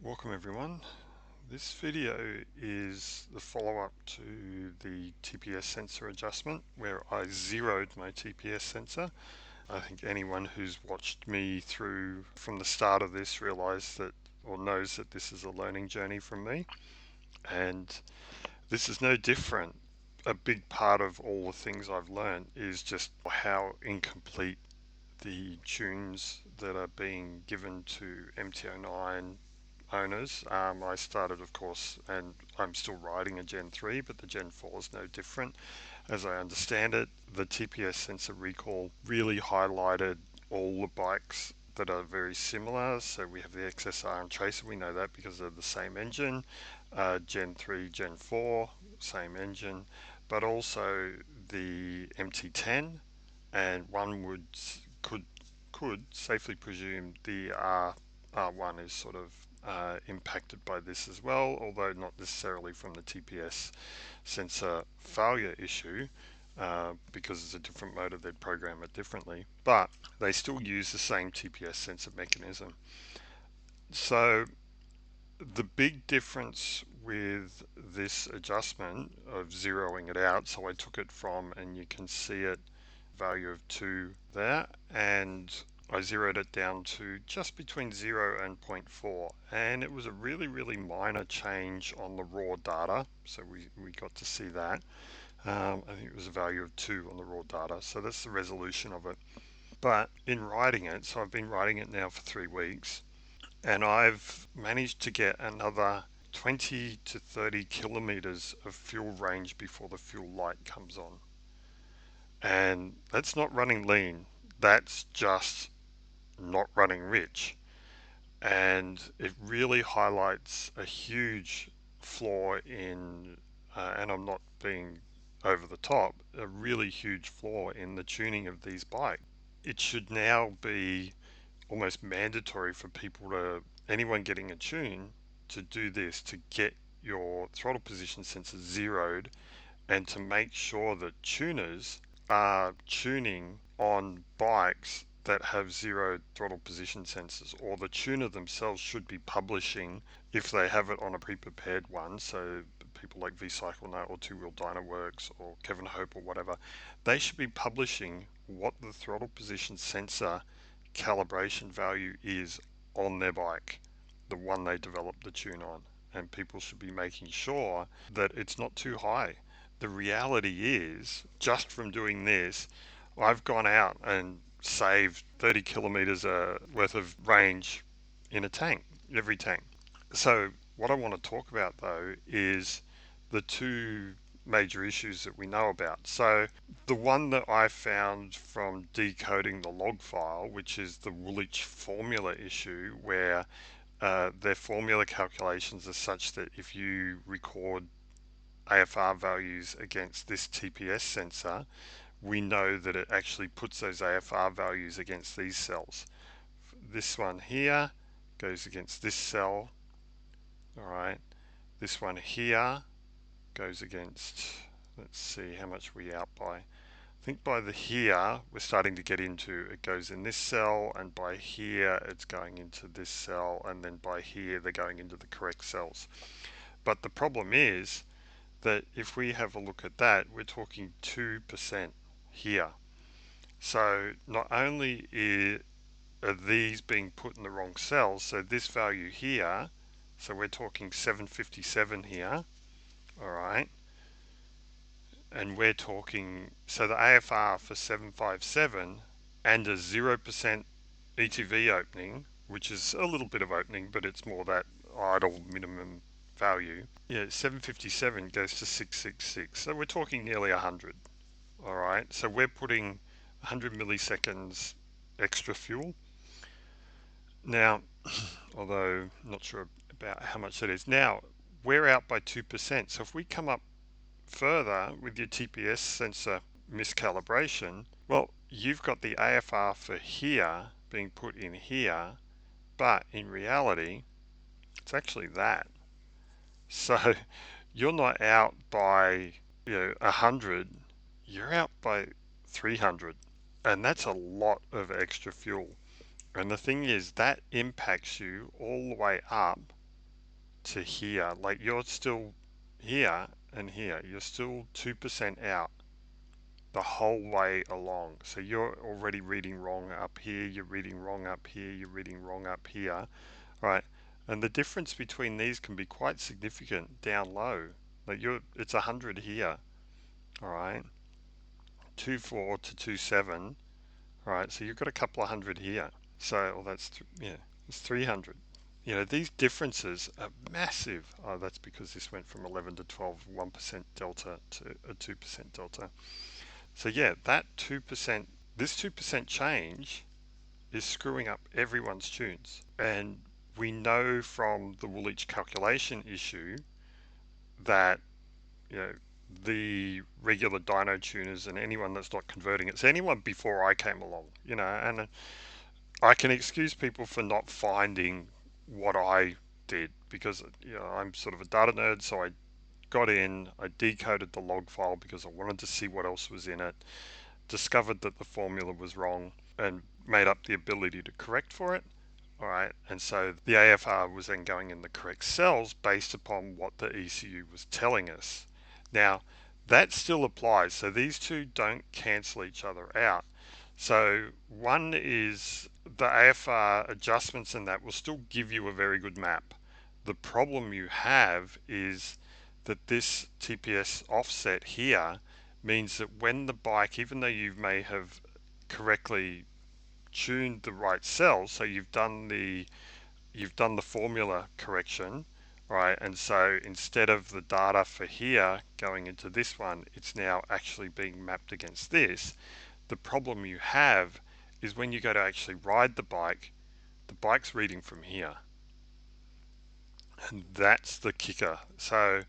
Welcome everyone. This video is the follow-up to the TPS sensor adjustment where I zeroed my TPS sensor. I think anyone who's watched me through from the start of this realized that or knows that this is a learning journey from me, and this is no different. A big part of all the things I've learned is just how incomplete the tunes that are being given to MT09 owners. I started, of course, and I'm still riding a Gen 3, but the Gen 4 is no different. As I understand it, the TPS sensor recall really highlighted all the bikes that are very similar. So we have the XSR and Tracer, we know that because they're the same engine. Gen 3, Gen 4, same engine, but also the MT10, and one could safely presume the R1 is sort of impacted by this as well, although not necessarily from the TPS sensor failure issue, because it's a different motor, they'd program it differently, but they still use the same TPS sensor mechanism. So the big difference with this adjustment of zeroing it out, so I took it from, and you can see it, value of 2 there, and I zeroed it down to just between 0 and 0.4, and it was a really minor change on the raw data, so we got to see that. I think it was a value of 2 on the raw data, so that's the resolution of it. But in writing it, so I've been writing it now for 3 weeks, and I've managed to get another 20 to 30 kilometers of fuel range before the fuel light comes on. And that's not running lean, that's just not running rich. And it really highlights a huge flaw in, and I'm not being over the top, a really huge flaw in the tuning of these bikes. It should now be almost mandatory for anyone getting a tune, to do this, to get your throttle position sensor zeroed, and to make sure that tuners are tuning on bikes that have zero throttle position sensors, or the tuner themselves should be publishing, if they have it on a pre-prepared one, so people like V-Cycle Note or Two Wheel Dynaworks or Kevin Hope or whatever, they should be publishing what the throttle position sensor calibration value is on their bike, the one they developed the tune on, and people should be making sure that it's not too high. The reality is, just from doing this, I've gone out and saved 30 kilometers worth of range in a tank, every tank. So what I want to talk about though is the two major issues that we know about. So the one that I found from decoding the log file, which is the Woolwich formula issue, where their formula calculations are such that if you record AFR values against this TPS sensor, we know that it actually puts those AFR values against these cells. This one here goes against this cell, all right. This one here goes against, let's see how much we out by. I think by the here, we're starting to get into, it goes in this cell, and by here, it's going into this cell, and then by here, they're going into the correct cells. But the problem is that if we have a look at that, we're talking 2% here. So not only are these being put in the wrong cells, so this value here, so we're talking 757 here, all right, and we're talking, so the AFR for 757 and a 0% ETV opening, which is a little bit of opening, but it's more that idle minimum value. Yeah, 757 goes to 666, so we're talking nearly 100. All right, so we're putting 100 milliseconds extra fuel. Now, although not sure about how much that is. Now, we're out by 2%. So if we come up further with your TPS sensor miscalibration, well, you've got the AFR for here being put in here, but in reality, it's actually that. So you're not out by 100, you're out by 300, and that's a lot of extra fuel. And the thing is, that impacts you all the way up to here, like you're still here and here, you're still 2% out the whole way along. So you're already reading wrong up here, you're reading wrong up here, you're reading wrong up here, right? And the difference between these can be quite significant down low. Like it's 100 here, all right? 2.4 to 2.7, all right? So you've got a couple of hundred here. So, well, yeah, it's 300. You know, these differences are massive. Oh, that's because this went from 11 to 12, 1% delta to a 2% delta. So yeah, that 2%, this 2% change is screwing up everyone's tunes. And we know from the Woolwich calculation issue that, you know, the regular dyno tuners and anyone that's not converting it, so anyone before I came along, you know, and I can excuse people for not finding what I did because, you know, I'm sort of a data nerd, so I got in, I decoded the log file because I wanted to see what else was in it, discovered that the formula was wrong, and made up the ability to correct for it. All right, and so the AFR was then going in the correct cells based upon what the ECU was telling us. Now, that still applies, so these two don't cancel each other out. So one is the AFR adjustments, and that will still give you a very good map. The problem you have is that this TPS offset here means that when the bike, even though you may have correctly tuned the right cells, so you've done the formula correction, right? And so instead of the data for here going into this one, it's now actually being mapped against this. The problem you have is when you go to actually ride the bike's reading from here. And that's the kicker. So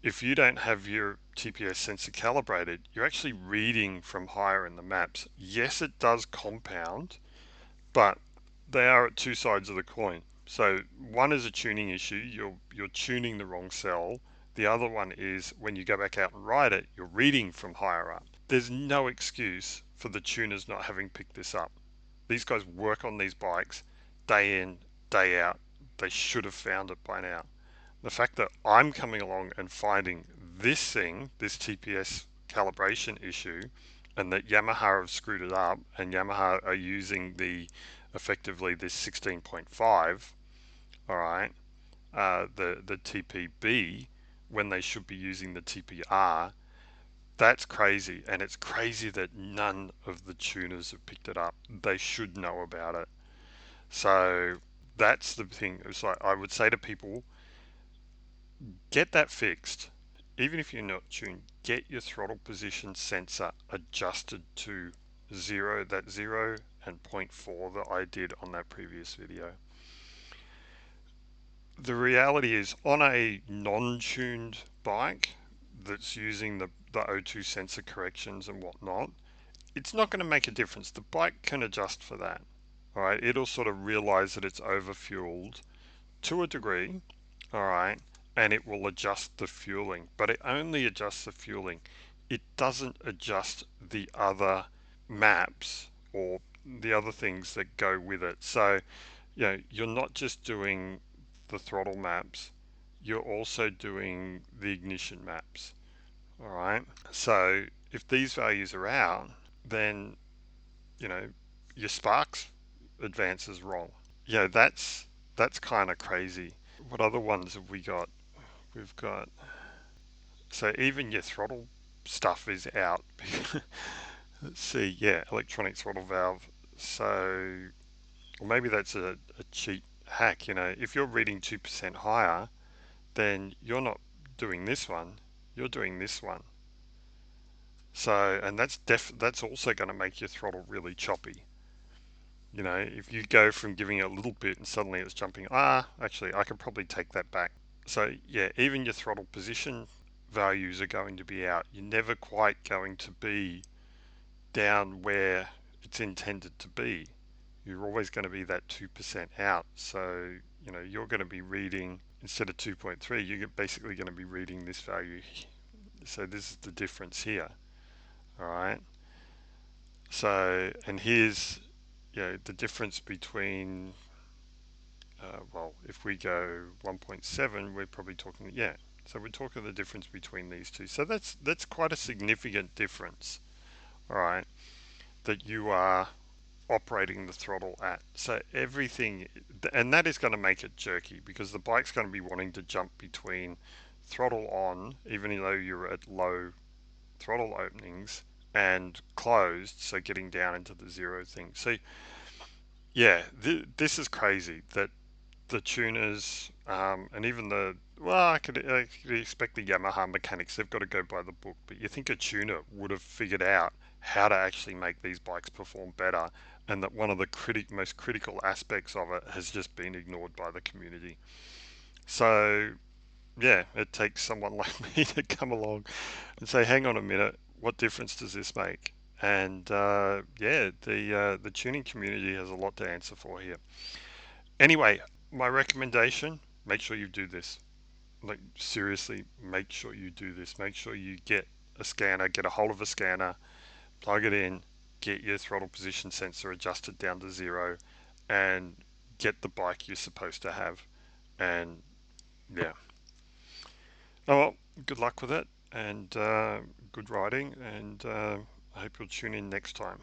if you don't have your TPS sensor calibrated, you're actually reading from higher in the maps. Yes, it does compound, but they are at two sides of the coin. So one is a tuning issue, you're tuning the wrong cell. The other one is when you go back out and ride it, you're reading from higher up. There's no excuse for the tuners not having picked this up. These guys work on these bikes day in, day out. They should have found it by now. The fact that I'm coming along and finding this thing, this TPS calibration issue, and that Yamaha have screwed it up, and Yamaha are using effectively this 16.5, all right, the TPB when they should be using the TPR. That's crazy, and it's crazy that none of the tuners have picked it up. They should know about it. So that's the thing. It's like I would say to people, get that fixed. Even if you're not tuned, get your throttle position sensor adjusted to zero, that 0 and 0.4 that I did on that previous video. The reality is on a non-tuned bike that's using the O2 sensor corrections and whatnot, it's not going to make a difference. The bike can adjust for that. All right, it'll sort of realize that it's overfueled to a degree, all right, and it will adjust the fueling, but it only adjusts the fueling. It doesn't adjust the other maps or the other things that go with it. So, you know, you're not just doing the throttle maps, you're also doing the ignition maps, all right? So, if these values are out, then, you know, your sparks advance is wrong. Yeah, that's kind of crazy. What other ones have we got? We've got, so even your throttle stuff is out. Let's see, yeah, electronic throttle valve. So, or maybe that's a cheat hack, you know, if you're reading 2% higher, then you're not doing this one, you're doing this one. So, and that's also going to make your throttle really choppy. You know, if you go from giving it a little bit and suddenly it's jumping, actually, I could probably take that back. So yeah, even your throttle position values are going to be out. You're never quite going to be down where it's intended to be. You're always going to be that 2% out. So, you know, you're going to be reading, instead of 2.3, you're basically going to be reading this value. So this is the difference here. All right. So, and here's, you know, the difference between Well, if we go 1.7, we're probably talking, yeah. So we're talking the difference between these two. So that's quite a significant difference, all right, that you are operating the throttle at. So everything, and that is going to make it jerky because the bike's going to be wanting to jump between throttle on, even though you're at low throttle openings, and closed, so getting down into the zero thing. So yeah, this is crazy that the tuners and even the well, I could expect the Yamaha mechanics, they've got to go by the book, but you think a tuner would have figured out how to actually make these bikes perform better, and that one of the most critical aspects of it has just been ignored by the community. So yeah, it takes someone like me to come along and say, hang on a minute, what difference does this make? And yeah, the tuning community has a lot to answer for here. Anyway, my recommendation: make sure you do this. Like seriously, make sure you do this. Make sure you get a scanner, get a hold of a scanner, plug it in, get your throttle position sensor adjusted down to zero, and get the bike you're supposed to have. And yeah, oh well, good luck with it, and good riding, and I hope you'll tune in next time.